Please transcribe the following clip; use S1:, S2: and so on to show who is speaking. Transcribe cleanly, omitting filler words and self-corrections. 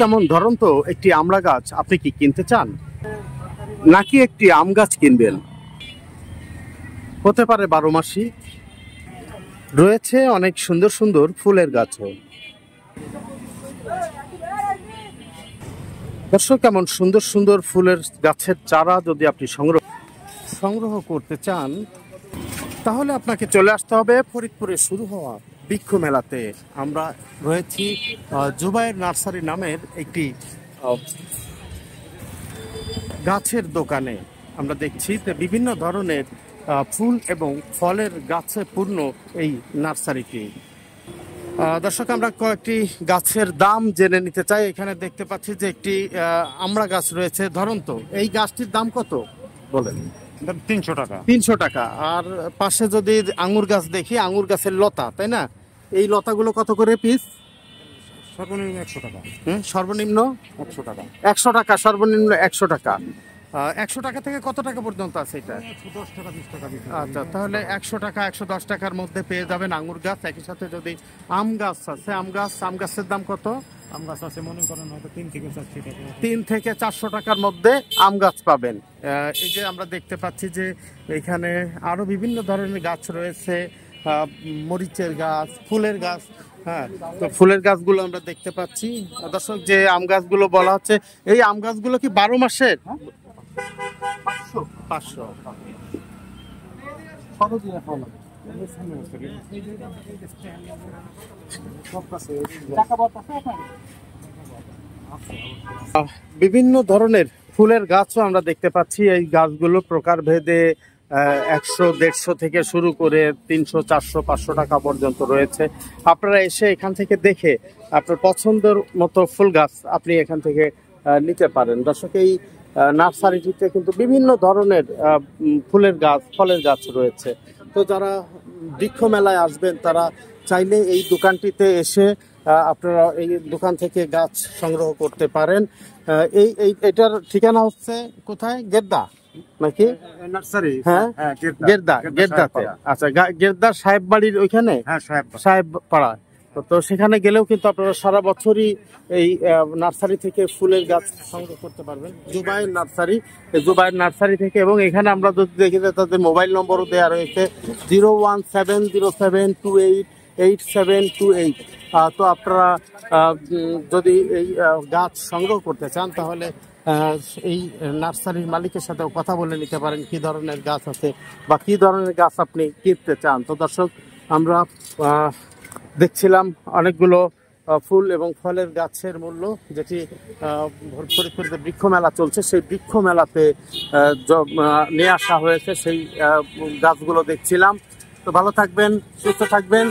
S1: তেমন ধরুন তো একটি আমড়া গাছ আপনি কি কিনতে চান, নাকি একটি আম গাছ কিনবেন? হতে পারে 12 মাসি। রয়েছে অনেক সুন্দর সুন্দর ফুলের গাছও। দর্শক, এমন সুন্দর সুন্দর ফুলের গাছের চারা যদি আপনি সংগ্রহ করতে চান, তাহলে আপনাকে চলে আসতে হবে ফরিদপুরে শুরু হওয়া বৃক্ষ মেলাতে। আমরা রয়েছি জুবায়ের নার্সারি নামের একটি গাছের দোকানে। আমরা দেখছি যে বিভিন্ন ধরনের ফুল এবং ফলের গাছে পূর্ণ এই নার্সারিটি। দর্শক, আমরা কয়েকটি গাছের দাম জেনে নিতে চাই। এখানে দেখতে পাচ্ছি যে একটি আমড়া গাছ রয়েছে। ধরুন তো, এই গাছটির দাম কত বলেন?
S2: 300 টাকা।
S1: 300 টাকা। আর পাশে যদি আঙ্গুর গাছ দেখি, আঙ্গুর গাছের লতা, তাই না? এই লতাগুলো কত করে পিস?
S2: সর্বনিম্ন 100 টাকা।
S1: সর্বনিম্ন
S2: 100 টাকা।
S1: 100 টাকা, সর্বনিম্ন 100 টাকা। 100 টাকা থেকে কত টাকা পর্যন্ত আছে এটা?
S2: 10 টাকা 20 টাকা।
S1: আচ্ছা, তাহলে 100 টাকা 110 টাকার মধ্যে পেয়ে যাবেন আঙ্গুর গাছ। একই সাথে যদি আম গাছ আছে, আম গাছের দাম কত?
S2: আম গাছ আছে মনে করেন হয়তো 3 থেকে 400 টাকা।
S1: 3 থেকে 400 টাকার মধ্যে আম গাছ পাবেন। এই যে আমরা দেখতে পাচ্ছি যে এখানে আরো বিভিন্ন ধরনের গাছ রয়েছে, মরিচের গাছ, ফুলের গাছ। হ্যাঁ, তো ফুলের গাছগুলো আমরা দেখতে পাচ্ছি। দর্শক, যে আম গাছগুলো বলা হচ্ছে, এই আম গাছগুলো কি 12 মাসের? 500। বিভিন্ন ধরনের ফুলের গাছও আমরা দেখতে পাচ্ছি। এই গাছগুলো প্রকার ভেদে 100, 150 থেকে শুরু করে 300, 400, 500 টাকা পর্যন্ত রয়েছে। আপনারা এসে এখান থেকে দেখে আপনার পছন্দের মতো ফুল গাছ আপনি এখান থেকে নিতে পারেন। দর্শক, এই নার্সারিটিতে কিন্তু বিভিন্ন ধরনের ফুলের গাছ, ফলের গাছ রয়েছে। তো যারা বৃক্ষ মেলায় আসবেন, তারা চাইলে এই দোকানটিতে এসে আপনারা এই দোকান থেকে গাছ সংগ্রহ করতে পারেন। এটার ঠিকানা হচ্ছে কোথায়? গেদ্দা নাকি
S2: নার্সারি?
S1: হ্যাঁ, গেদ্দাতে। আচ্ছা, গেদ্দা সাহেব বাড়ির ওইখানে?
S2: হ্যাঁ,
S1: সাহেব পাড়া। তো সেখানে গেলেও কিন্তু আপনারা সারা বছরই এই নার্সারি থেকে ফুলের গাছ সংগ্রহ করতে পারবেন। জুবায়ের নার্সারি থেকে। এবং এখানে আমরা যদি দেখি যে তাদের মোবাইল নম্বরও দেওয়া রয়েছে 01707088728। তো আপনারা যদি এই গাছ সংগ্রহ করতে চান, তাহলে এই নার্সারির মালিকের সাথেও কথা বলে নিতে পারেন কি ধরনের গাছ আছে বা কি ধরনের গাছ আপনি কিনতে চান। তো দর্শক, আমরা দেখছিলাম অনেকগুলো ফুল এবং ফলের গাছের মূল্য, যেটি ফরিদপুরে বৃক্ষ মেলা চলছে, সেই বৃক্ষ মেলাতে নিয়ে আসা হয়েছে। সেই গাছগুলো দেখছিলাম। তো ভালো থাকবেন, সুস্থ থাকবেন।